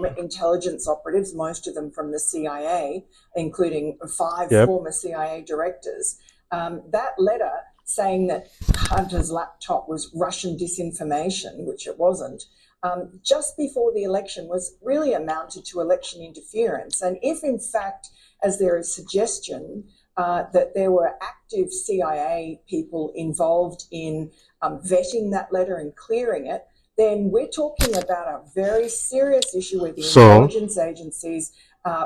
intelligence operatives, most of them from the CIA, including 5 former CIA directors. That letter saying that Hunter's laptop was Russian disinformation, which it wasn't, just before the election was really amounted to election interference. And if in fact, as there is suggestion, that there were active CIA people involved in vetting that letter and clearing it, then we're talking about a very serious issue where the intelligence agencies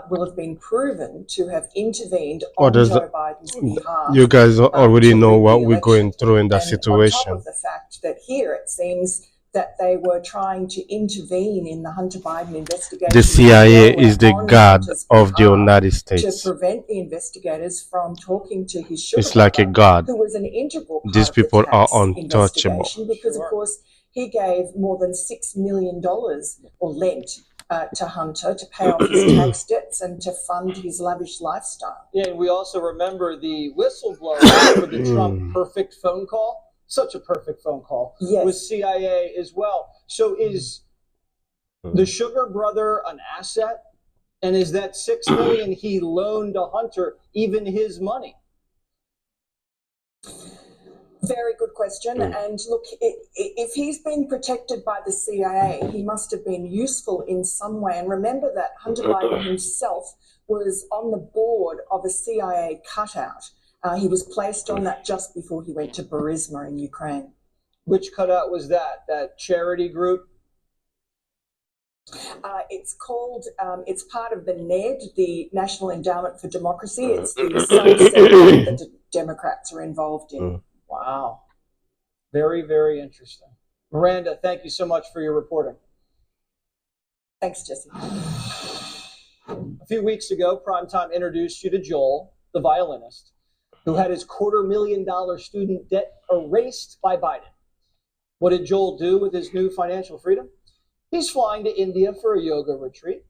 will have been proven to have intervened on Joe Biden's behalf. You guys already know what we're going through in that situation. On top of the fact that here it seems that they were trying to intervene in the Hunter Biden investigation. The CIA is the god of the United States. To prevent the investigators from talking to his sugar it's like a god. Who was an integral part These people of the are tax untouchable. Because, of course, he gave more than $6 million or lent to Hunter to pay off his tax debts and to fund his lavish lifestyle. Yeah, and we also remember the whistleblower for the Trump perfect phone call. Such a perfect phone call. Yes. With CIA as well. So is the Sugar Brother an asset? And is that $6 million he loaned to Hunter even his money? Very good question. And look, if he's been protected by the CIA, he must have been useful in some way. And remember that Hunter Biden himself was on the board of a CIA cutout. He was placed on that just before he went to Burisma in Ukraine. Which cutout was that? That charity group? It's called, it's part of the NED, the National Endowment for Democracy. It's the subset that the Democrats are involved in. Wow. Very, very interesting. Miranda, thank you so much for your reporting. Thanks, Jesse. A few weeks ago, Primetime introduced you to Joel, the violinist, who had his $250,000 student debt erased by Biden. What did Joel do with his new financial freedom? He's flying to India for a yoga retreat.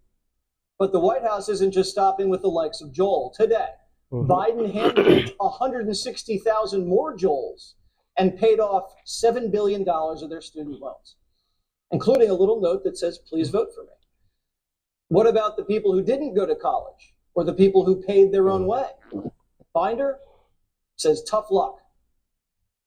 But the White House isn't just stopping with the likes of Joel. Today, Biden handpicked 160,000 more Joels and paid off $7 billion of their student loans, including a little note that says, please vote for me. What about the people who didn't go to college or the people who paid their own way? Binder says, tough luck.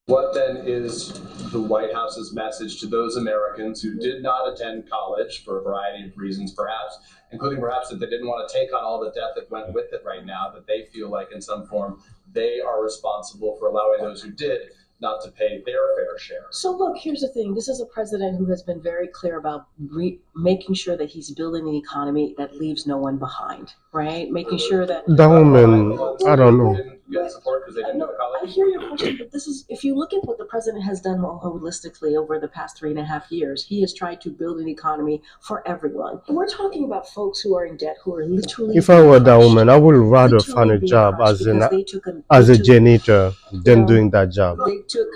What then is the White House's message to those Americans who did not attend college for a variety of reasons, perhaps, including perhaps that they didn't want to take on all the debt that went with it right now, that they feel like in some form they are responsible for allowing those who did not to pay their fair share? So look, here's the thing. This is a president who has been very clear about making sure that he's building an economy that leaves no one behind, right? Making sure that... That woman, I don't know. Get support because they didn't go to college? I hear your question, but this is, if you look at what the president has done holistically over the past 3.5 years, he has tried to build an economy for everyone. And we're talking about folks who are in debt, who are literally... If I were that woman, I would rather find a job as a janitor than doing that job. They took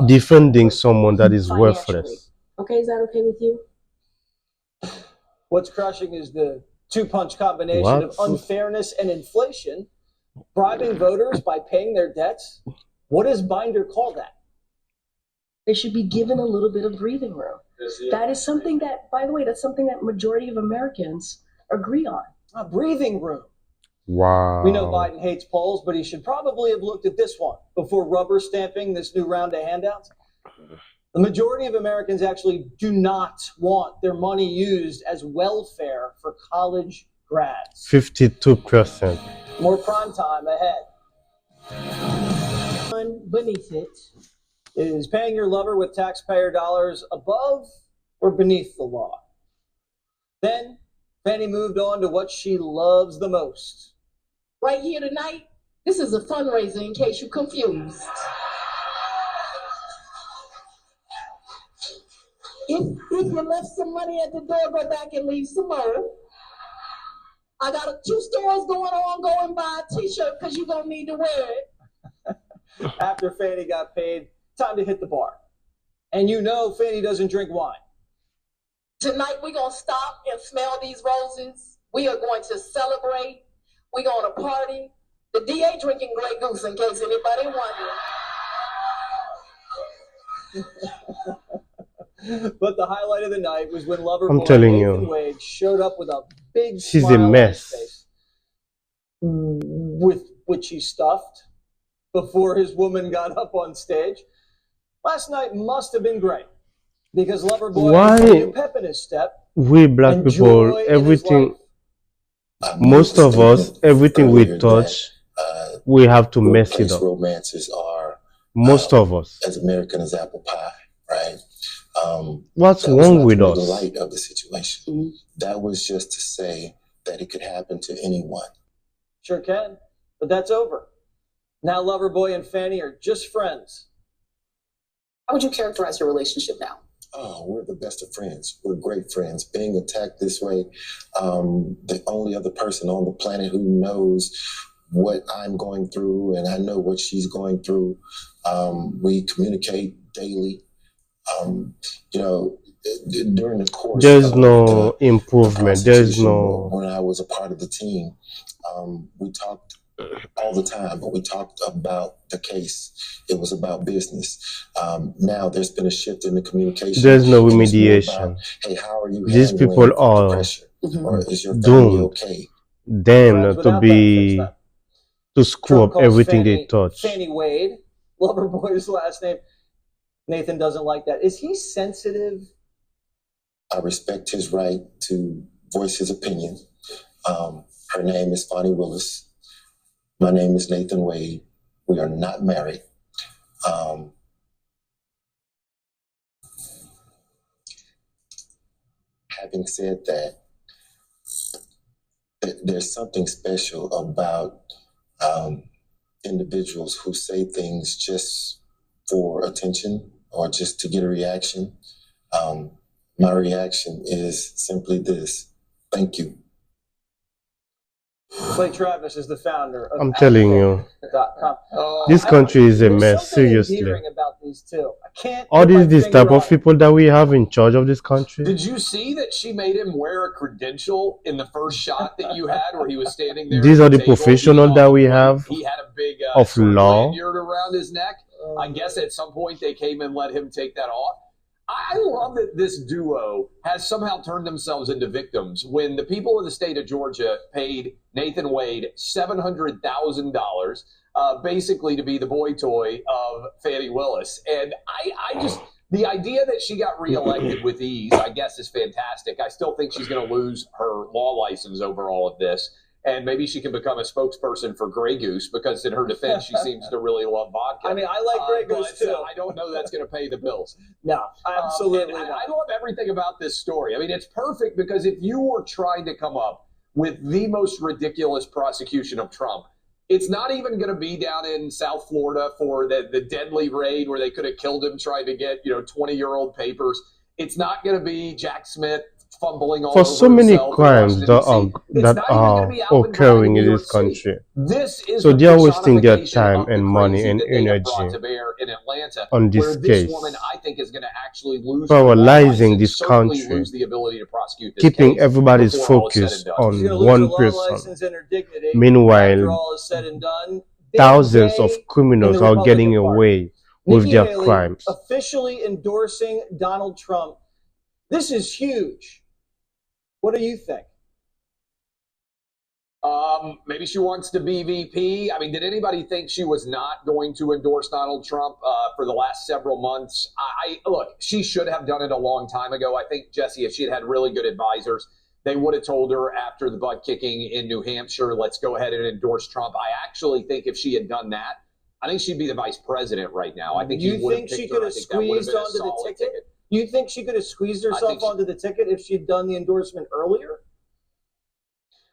defending someone that is worthless. Okay, is that okay with you? What's crushing is the two-punch combination of unfairness and inflation, bribing voters by paying their debts. What does Binder call that? They should be given a little bit of breathing room. That is something that, by the way, that's something that majority of Americans agree on. A breathing room. Wow. We know Biden hates polls, but he should probably have looked at this one before rubber stamping this new round of handouts. The majority of Americans actually do not want their money used as welfare for college grads. 52%. More prime time ahead. Beneath it is paying your lover with taxpayer dollars above or beneath the law. Then Fanny moved on to what she loves the most. Right here tonight, this is a fundraiser in case you're confused. If you left some money at the door, go back and leave some more. I got 2 stores going on. Go and buy a t-shirt because you're going to need to wear it. After Fanny got paid, time to hit the bar. And you know Fanny doesn't drink wine. Tonight we're going to stop and smell these roses. We are going to celebrate. We're going to party. The DA drinking Grey Goose in case anybody wondering. But the highlight of the night was when lover I'm boy telling Nathan you. Wade showed up with a big She's a smile on his mess. face, with which he stuffed before his woman got up on stage. Last night must have been great because lover boy Why had a new pep in his step we black and people, joy in his life. everything, most of us, everything we touch, we have to mess it up. Romances are Most of us. as American as apple pie, right? What's That was wrong not with to make us? light of the situation. That was just to say that it could happen to anyone. Sure can, but that's over. Now Loverboy and Fanny are just friends. How would you characterize your relationship now? Oh, we're the best of friends. We're great friends. Being attacked this way, the only other person on the planet who knows what I'm going through, and I know what she's going through. We communicate daily. You know, during the course There's of no the improvement. There's prosecution, no. when I was a part of the team, we talked all the time, but we talked about the case. It was about business. Now there's been a shift in the communication. There's no and it's more remediation. about, hey, how are you These handling people the are pressure? Or is your family doomed, okay? Friends damned to without be benefits, to screw Trump up calls everything they Fanny, touch. Fanny Wade, Loverboy's last name. Nathan doesn't like that. Is he sensitive? I respect his right to voice his opinion. Her name is Fannie Willis. My name is Nathan Wade. We are not married. Having said that, there's something special about individuals who say things just for attention or just to get a reaction. My reaction is simply this: thank you. Clay Travis is the founder of I'm telling you, Outlook.com. this country is a There's mess. something Seriously, endearing about these two. I can't all put my this finger type on of it. people that we have in charge of this country. Did you see that she made him wear a credential in the first shot that you had, where he was standing there? These at are the table professionals eating that off we the plate? have He had a big of sort of law. lanyard around his neck. I guess at some point they came and let him take that off. I love that this duo has somehow turned themselves into victims when the people of the state of Georgia paid Nathan Wade $700,000 basically to be the boy toy of Fannie Willis. And I just, the idea that she got reelected with ease, I guess, is fantastic. I still think she's going to lose her law license over all of this. And maybe she can become a spokesperson for Grey Goose, because in her defense, she seems to really love vodka. I mean, I like Grey Goose too. I don't know that's going to pay the bills. No, absolutely And not. I love everything about this story. I mean, it's perfect because if you were trying to come up with the most ridiculous prosecution of Trump, it's not even going to be down in South Florida for the deadly raid where they could have killed him trying to get 20-year-old papers. It's not going to be Jack Smith fumbling all For over so many himself in crimes that Washington, are D.C. It's that not even are going to be Alvin Bragg occurring New in York this City. country. This is So the they are wasting their personification time of the and money crazy and that they have brought energy to bear in Atlanta, on where this this case, woman, I think, is going to actually lose her paralyzing license, this certainly country, lose the ability to prosecute this keeping case everybody's before all is said focus and done. She's on going to lose her one law person. license and her dignity after Meanwhile, all is said and done. Big thousands of day in criminals the are getting Republican Party. away with Nikki their Haley crimes. officially endorsing Donald Trump. This is huge. What do you think? Maybe she wants to be VP. I mean, did anybody think she was not going to endorse Donald Trump for the last several months? Look, she should have done it a long time ago. I think, Jesse, if she had really good advisors, they would have told her after the butt kicking in New Hampshire, let's go ahead and endorse Trump. I actually think if she had done that, I think she'd be the vice president right now. I think you think she could have squeezed onto the ticket? You think she could have squeezed herself onto the ticket if she'd done the endorsement earlier?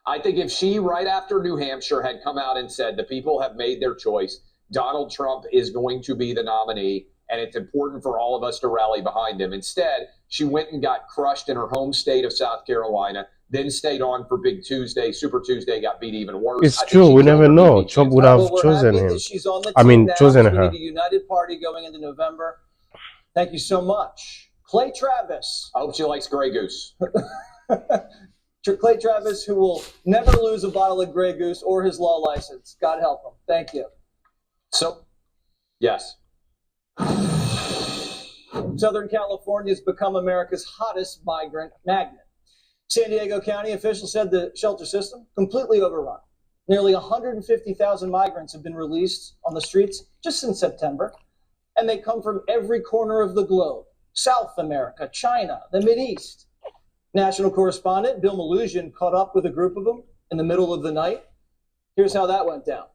I think if she, right after New Hampshire, had come out and said the people have made their choice, Donald Trump is going to be the nominee, and it's important for all of us to rally behind him. Instead, she went and got crushed in her home state of South Carolina, then stayed on for Big Tuesday. Super Tuesday got beat even worse. It's true. We never know. Trump would have chosen him. She's on the team I mean, now, chosen so we her. need a united party going into November. Thank you so much. Clay Travis. I hope she likes Grey Goose. Clay Travis, who will never lose a bottle of Grey Goose or his law license. God help him. Thank you. So, yes. Southern California has become America's hottest migrant magnet. San Diego County officials said the shelter system completely overrun. Nearly 150,000 migrants have been released on the streets just since September, and they come from every corner of the globe: South America, China, the Mideast. National correspondent Bill Malusian caught up with a group of them in the middle of the night. Here's how that went down.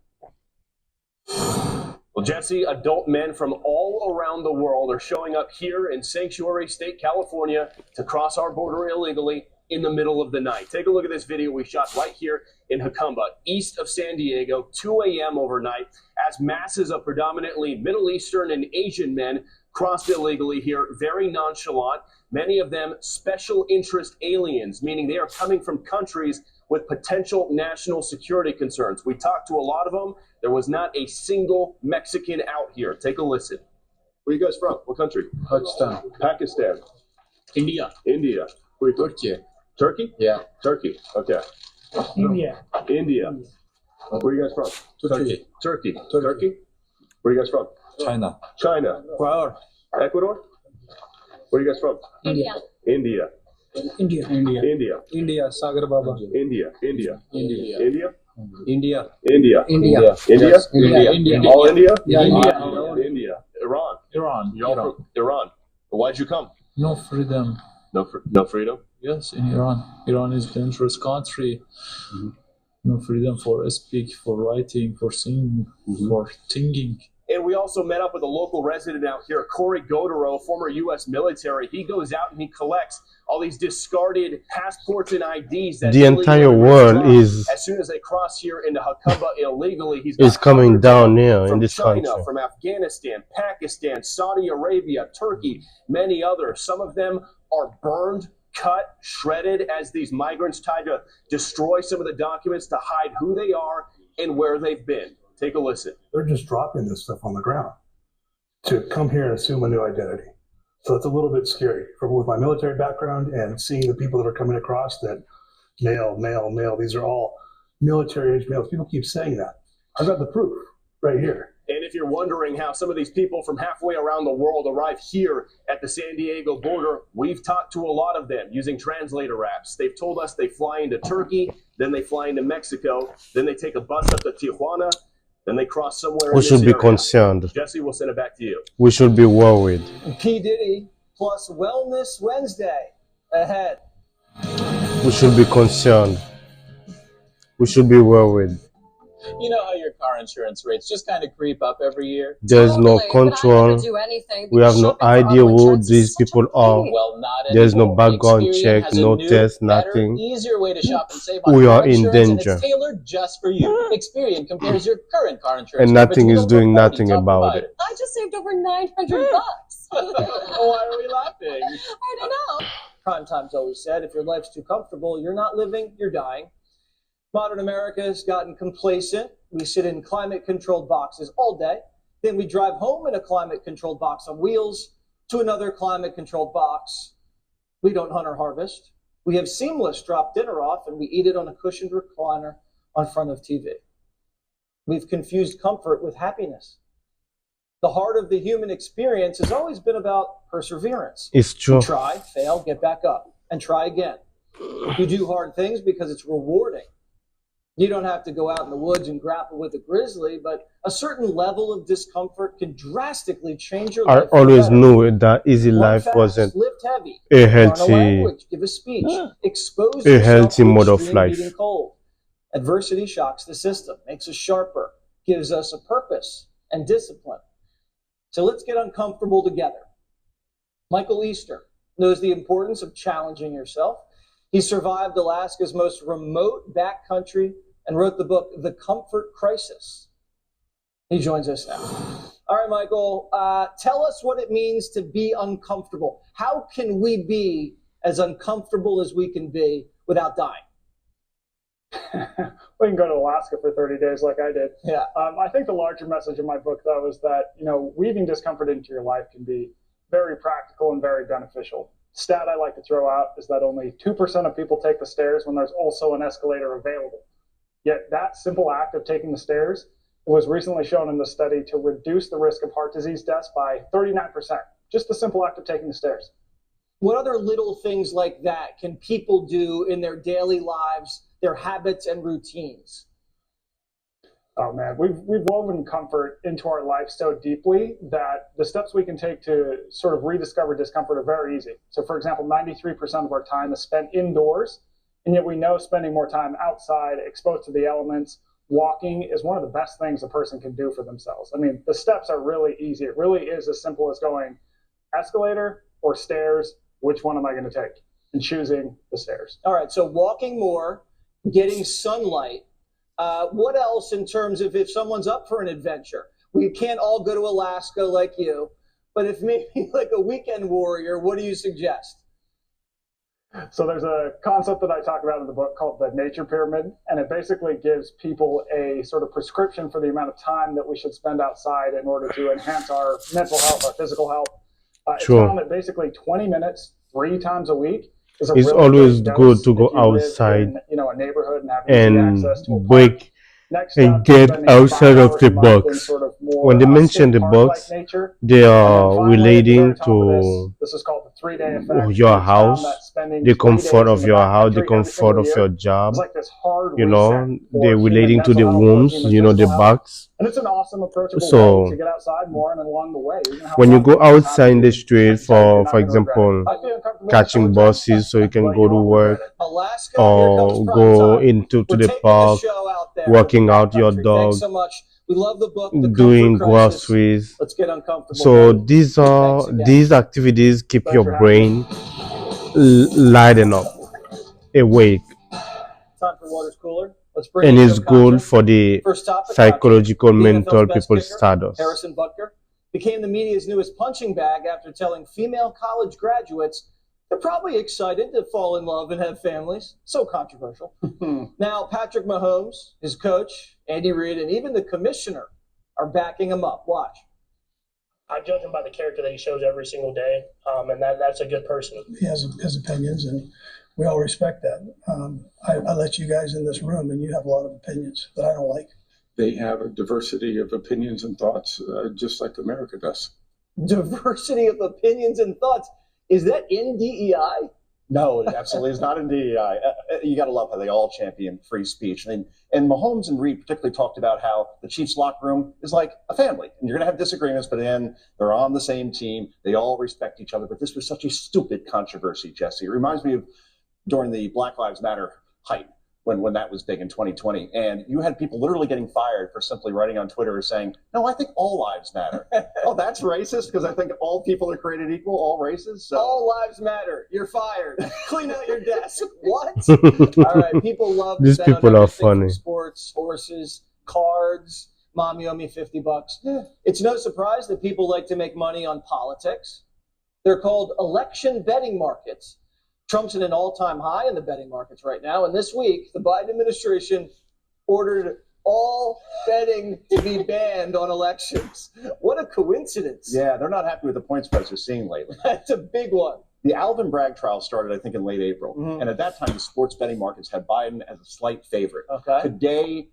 Well, Jesse, adult men from all around the world are showing up here in Sanctuary State, California, to cross our border illegally in the middle of the night. Take a look at this video we shot right here in Jacumba, east of San Diego, 2 a.m. overnight, as masses of predominantly Middle Eastern and Asian men crossed illegally here, very nonchalant. Many of them special interest aliens, meaning they are coming from countries with potential national security concerns. We talked to a lot of them. There was not a single Mexican out here. Take a listen. Where are you guys from? What country? Pakistan. Pakistan. India. India. Where are you from? Turkey. Turkey? Yeah. Turkey. Okay. India. India. Where are you guys from? Turkey. Turkey. Turkey. Where are you guys from? China. China. Ecuador. Ecuador? Where are you guys from? India. India. India. India. India. India. Sagar Baba. India. India. India. India. India. India. India. India. Yes. India. India. All India? Yeah, India. India. Iran. Iran. You're all from Iran. Why'd you come? No freedom. No freedom? Yes, in Iran. Iran is a dangerous country. No freedom for speak, for writing, for singing, for thinking. And we also met up with a local resident out here, Corey Godero, former U.S. military. He goes out and he collects all these discarded passports and IDs. That The entire world is as soon as they cross here into Jacumba illegally, is coming down here in from this China, country. from Afghanistan, Pakistan, Saudi Arabia, Turkey, many others. Some of them are burned, cut, shredded as these migrants try to destroy some of the documents to hide who they are and where they've been. Take a listen. They're just dropping this stuff on the ground to come here and assume a new identity. So it's a little bit scary with my military background and seeing the people that are coming across that male, these are all military age males. People keep saying that. I've got the proof right here. And if you're wondering how some of these people from halfway around the world arrive here at the San Diego border, we've talked to a lot of them using translator apps. They've told us they fly into Turkey, then they fly into Mexico, then they take a bus up to Tijuana, then they cross somewhere. We should be concerned. Jesse, we'll send it back to you. We should be worried. P. Diddy plus Wellness Wednesday ahead. We should be concerned. We should be worried. You know how your car insurance rates just kind of creep up every year? There's no control. We have no idea who these people are. Well, not There's no anymore. background Experian check, has a no new, test, better, nothing. easier way to shop and save on We car are in insurance, and danger. it's tailored just for you. Experian compares your current car insurance And coverage nothing with is a doing third-party nothing top about provider. it. I just saved over $900. Why are we laughing? I don't know. Prime Time's always said, if your life's too comfortable, you're not living, you're dying. Modern America has gotten complacent. We sit in climate-controlled boxes all day. Then we drive home in a climate-controlled box on wheels to another climate-controlled box. We don't hunt or harvest. We have seamless drop dinner off, and we eat it on a cushioned recliner on front of TV. We've confused comfort with happiness. The heart of the human experience has always been about perseverance. It's true. You try, fail, get back up, and try again. You do hard things because it's rewarding. You don't have to go out in the woods and grapple with a grizzly, but a certain level of discomfort can drastically change your I life. always knew that easy Run life fast, wasn't lift heavy, a learn a healthy, language, give a speech, expose a yourself healthy to mode of extreme life. heat and cold. Adversity shocks the system, makes us sharper, gives us a purpose and discipline. So let's get uncomfortable together. Michael Easter knows the importance of challenging yourself. He survived Alaska's most remote backcountry and wrote the book, The Comfort Crisis. He joins us now. All right, Michael, tell us what it means to be uncomfortable. How can we be as uncomfortable as we can be without dying? We can go to Alaska for 30 days like I did. Yeah. I think the larger message in my book, though, is that, weaving discomfort into your life can be very practical and very beneficial. Stat I like to throw out is that only 2% of people take the stairs when there's also an escalator available. Yet that simple act of taking the stairs was recently shown in the study to reduce the risk of heart disease deaths by 39%. just the simple act of taking the stairs. What other little things like that can people do in their daily lives, their habits and routines? Oh man, we've woven comfort into our life so deeply that the steps we can take to sort of rediscover discomfort are very easy. So for example, 93% of our time is spent indoors, and yet we know spending more time outside, exposed to the elements, walking is one of the best things a person can do for themselves. I mean, the steps are really easy. It really is as simple as going escalator or stairs, which one am I going to take? And choosing the stairs. All right, so walking more, getting sunlight. What else in terms of if someone's up for an adventure? We can't all go to Alaska like you, but if maybe like a weekend warrior, what do you suggest? So there's a concept that I talk about in the book called the nature pyramid, and it basically gives people a sort of prescription for the amount of time that we should spend outside in order to enhance our mental health, our physical health. It's found that basically 20 minutes 3 times a week is a It's really always great good dose to go if you live outside in, a neighborhood and have easy and access to a park. break Next and up, get spending outside 5 of hours the a month in box. sort of more, When they mention state the park-like box, nature. they And then are finally, at the relating very top of to this is called the 3-day effect. your It's found that house, spending the 3 comfort days of in the your house, the backcountry every comfort single of year your job. is like this hard You reset know, for they're human relating to the mental health, for rooms, human the physical health. box. And it's an awesome, approachable So way to get outside more, and along the way, you're gonna have when a you lot go of things outside in the street you're not for gonna regret it. example, I feel uncomfortable in the catching summertime, buses so you can but go you to won't work regret it. Alaska, here comes or prime go time. into We're the taking the park, show out there walking with the out your backcountry. dog, Thanks so much. We love the book, The doing Comfort Crisis. groceries. Let's get uncomfortable. So buddy. these Thanks again. these activities keep Thanks your for having me. brain lighten up, awake, Time for Water's Cooler. Let's bring and in it's show good content. for the First topic, psychological, the mental NFL's best people's kicker, status. Harrison Butker, became the media's newest punching bag after telling female college graduates they're probably excited to fall in love and have families. So controversial. Now, Patrick Mahomes, his coach, Andy Reid, and even the commissioner are backing him up. Watch. I judge him by the character that he shows every single day, and that's a good person. He has his opinions, and we all respect that. I let you guys in this room, and you have a lot of opinions that I don't like. They have a diversity of opinions and thoughts, just like America does. Diversity of opinions and thoughts. Is that in DEI? No, it absolutely is not in DEI. You got to love how they all champion free speech. And Mahomes and Reid particularly talked about how the Chiefs locker room is like a family. And you're going to have disagreements, but then they're on the same team. They all respect each other. But this was such a stupid controversy, Jesse. It reminds me of during the Black Lives Matter hype when that was big in 2020. And you had people literally getting fired for simply writing on Twitter saying, no, I think all lives matter. Oh, that's racist because I think all people are created equal, all races. So. All lives matter. You're fired. Clean out your desk. What? All right. People love These people are funny. from sports, horses, cards. Mom, you owe me $50. It's no surprise that people like to make money on politics. They're called election betting markets. Trump's at an all-time high in the betting markets right now. And this week, the Biden administration ordered all betting to be banned on elections. What a coincidence. Yeah, they're not happy with the point spreads they're seeing lately. That's a big one. The Alvin Bragg trial started, I think, in late April. And at that time, the sports betting markets had Biden as a slight favorite. Okay. Today,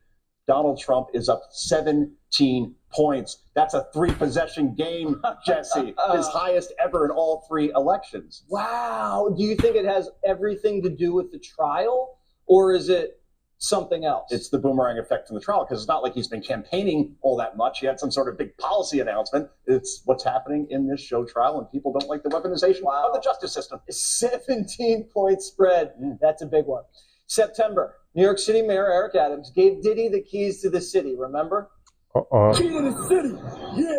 Donald Trump is up 17 points. That's a 3-possession game, Jesse. His highest ever in all 3 elections. Wow. Do you think it has everything to do with the trial, or is it something else? It's the boomerang effect from the trial, because it's not like he's been campaigning all that much. He had some sort of big policy announcement. It's what's happening in this show trial, and people don't like the weaponization of the justice system. 17-point spread. That's a big one. September, New York City Mayor Eric Adams gave Diddy the keys to the city, remember? Key to the city. Yeah.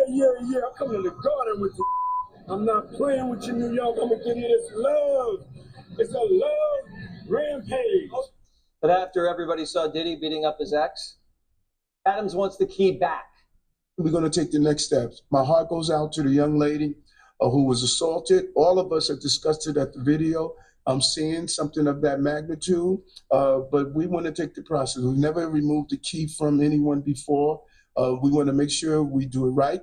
I'm coming in the garden with you. I'm not playing with you, New York. I'm going to give you this love. It's a love rampage. But after everybody saw Diddy beating up his ex, Adams wants the key back. We're going to take the next steps. My heart goes out to the young lady who was assaulted. All of us have discussed it at the video. I'm seeing something of that magnitude, but we want to take the process. We've never removed the key from anyone before. We want to make sure we do it right.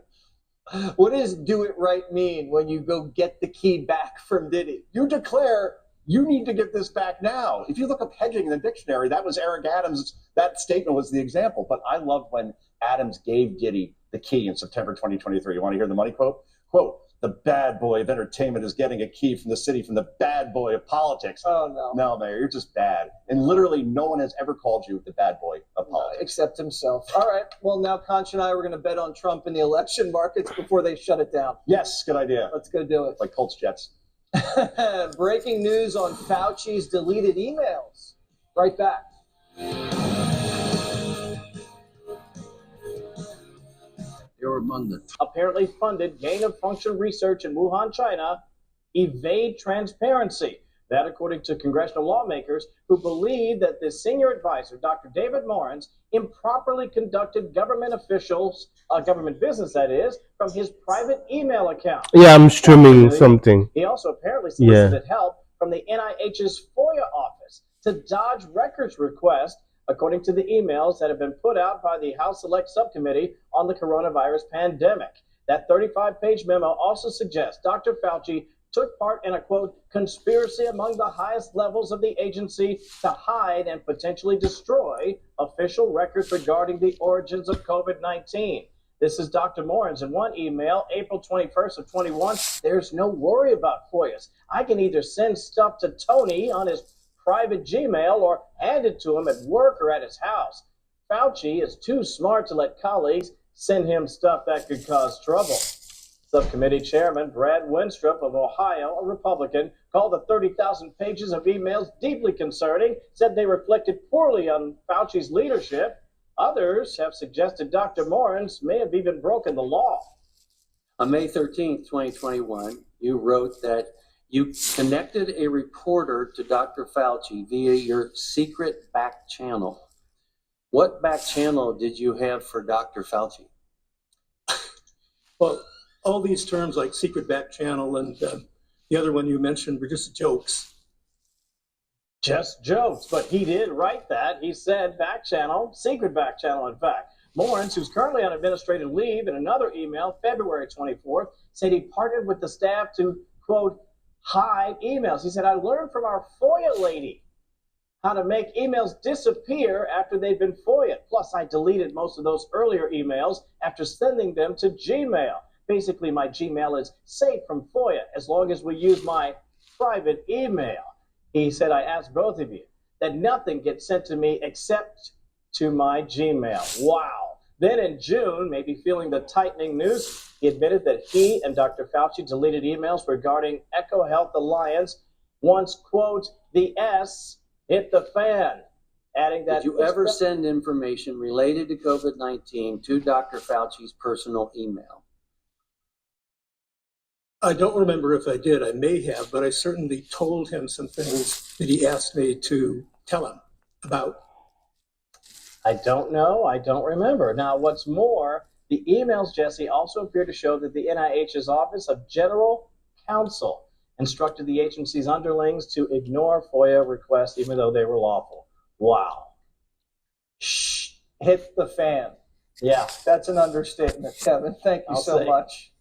What does do it right mean when you go get the key back from Diddy? You declare you need to get this back now. If you look up hedging in the dictionary, that was Eric Adams. That statement was the example. But I love when Adams gave Diddy the key in September 2023. You want to hear the money quote? Quote, the bad boy of entertainment is getting a key from the city from the bad boy of politics. Oh, no. No, Mayor, you're just bad. And literally no one has ever called you the bad boy of politics. Except himself. All right. Well, now Conch and I were going to bet on Trump in the election markets before they shut it down. Yes, good idea. Let's go do it. Like Colts Jets. Breaking news on Fauci's deleted emails. Right back. Apparently funded gain-of-function research in Wuhan, China, evade transparency. That, according to congressional lawmakers who believe that the senior advisor, Dr. David Morans, improperly conducted government business, that is, from his private email account. Yeah, I'm streaming something. He also apparently solicited help from the NIH's FOIA office to dodge records requests, according to the emails that have been put out by the House Select Subcommittee on the coronavirus pandemic. That 35-page memo also suggests Dr. Fauci took part in a, quote, conspiracy among the highest levels of the agency to hide and potentially destroy official records regarding the origins of COVID-19. This is Dr. Morans in one email, April 21st of 21. There's no worry about FOIAs. I can either send stuff to Tony on his private Gmail or hand it to him at work or at his house. Fauci is too smart to let colleagues send him stuff that could cause trouble. Subcommittee Chairman Brad Winstrup of Ohio, a Republican, called the 30,000 pages of emails deeply concerning, said they reflected poorly on Fauci's leadership. Others have suggested Dr. Morans may have even broken the law. On May 13th, 2021, you wrote that you connected a reporter to Dr. Fauci via your secret back channel. What back channel did you have for Dr. Fauci? Well, all these terms like secret back channel and the other one you mentioned were just jokes. Just jokes, but he did write that. He said back channel, secret back channel, in fact. Morans, who's currently on administrative leave, in another email, February 24th, said he partnered with the staff to, quote, hide emails. He said, I learned from our FOIA lady how to make emails disappear after they've been FOIA'd. Plus, I deleted most of those earlier emails after sending them to Gmail. Basically, my Gmail is safe from FOIA as long as we use my private email. He said, I asked both of you that nothing gets sent to me except to my Gmail. Wow. Then in June, maybe feeling the tightening news, he admitted that he and Dr. Fauci deleted emails regarding EcoHealth Alliance once, quote, the S hit the fan, adding that... Did you ever send information related to COVID-19 to Dr. Fauci's personal email? I don't remember if I did. I may have, but I certainly told him some things that he asked me to tell him about. I don't know. I don't remember. Now, what's more, the emails, Jesse, also appear to show that the NIH's Office of General Counsel instructed the agency's underlings to ignore FOIA requests even though they were lawful. Wow. Shh. Hit the fan. Yeah, that's an understatement, Kevin. Thank you so much.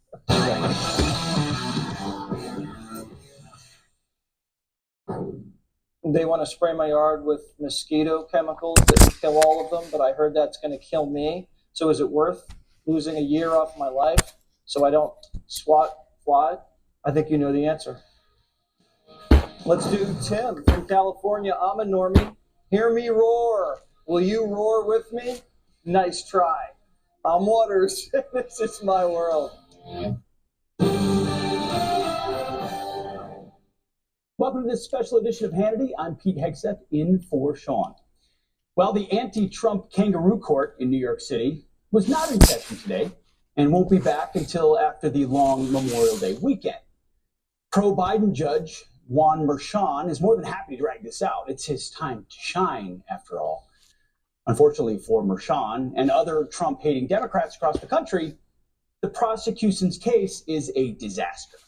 They want to spray my yard with mosquito chemicals that can kill all of them, but I heard that's going to kill me. So is it worth losing a year off my life so I don't swat fly? I think you know the answer. Let's do Tim from California. I'm a normie. Hear me roar. Will you roar with me? Nice try. I'm Waters. This is my world. Welcome to this special edition of Hannity. I'm Pete Hegseth in for Sean. Well, the anti-Trump kangaroo court in New York City was not in session today and won't be back until after the long Memorial Day weekend. Pro-Biden judge Juan Merchan is more than happy to drag this out. It's his time to shine, after all. Unfortunately for Merchan and other Trump-hating Democrats across the country, the prosecution's case is a disaster.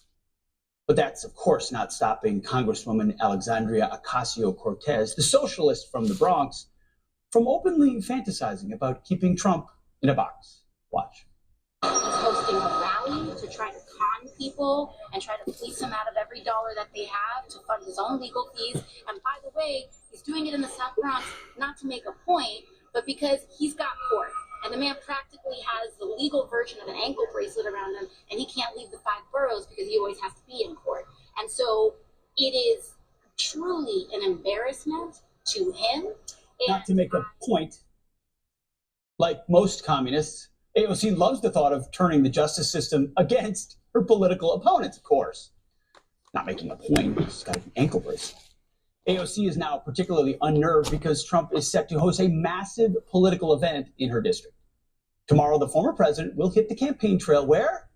But that's, of course, not stopping Congresswoman Alexandria Ocasio-Cortez, the socialist from the Bronx, from openly fantasizing about keeping Trump in a box. Watch. He's hosting a rally to try to con people and try to fleece them out of every dollar that they have to fund his own legal fees. And by the way, he's doing it in the South Bronx not to make a point, but because he's got court. And the man practically has the legal version of an ankle bracelet around him, and he can't leave the 5 boroughs because he always has to be in court. And so it is truly an embarrassment to him. Not to make a point, like most communists, AOC loves the thought of turning the justice system against her political opponents, of course. Not making a point, she's got an ankle bracelet. AOC is now particularly unnerved because Trump is set to host a massive political event in her district. Tomorrow, the former president will hit the campaign trail where?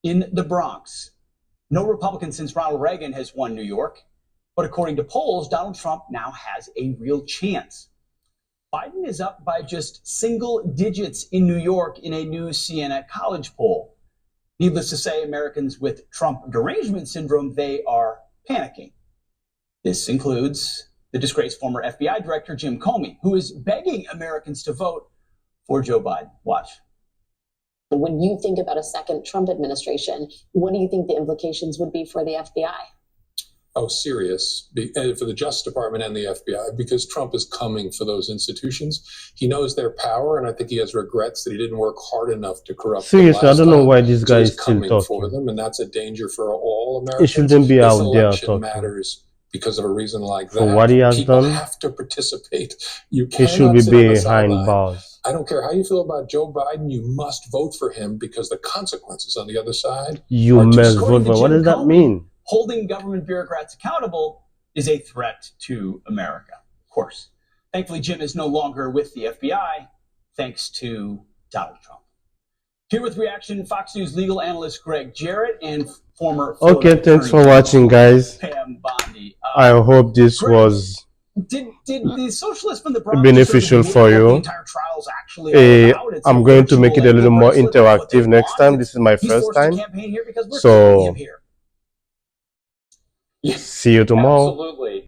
In the Bronx. No Republican since Ronald Reagan has won New York, but according to polls, Donald Trump now has a real chance. Biden is up by just single digits in New York in a new Siena College poll. Needless to say, Americans with Trump derangement syndrome, they are panicking. This includes the disgraced former FBI director, Jim Comey, who is begging Americans to vote for Joe Biden. Watch. When you think about a second Trump administration, what do you think the implications would be for the FBI? Oh, serious, for the Justice Department and the FBI, because Trump is coming for those institutions. He knows their power, and I think he has regrets that he didn't work hard enough to corrupt them Seriously, I last don't know time. why this guy So is he's still coming for talking. them, and that's a danger for all He Americans. shouldn't be This out there election talking. matters because of a reason like For that. what he has People done, have to participate. You he should cannot be sit on the behind sideline. bars. I don't care how you feel about Joe Biden, you must vote for him because the consequences on the other side You are must too vote for. What does that mean? Holding government bureaucrats accountable is a threat to America, of course. Thankfully, Jim is no longer with the FBI, thanks to Donald Trump. Here with reaction, Fox News legal analyst Greg Jarrett and former Okay, thanks for watching, guys. Pam Bondi. I hope this was Did the socialists from the Bronx beneficial for the you. entire trial's actually all about? It's I'm a going to make it a little virtual more bracelet, that's what they interactive next want. time. This is my He's first forced to time. campaign here because we're keeping him So here. see you tomorrow. Absolutely.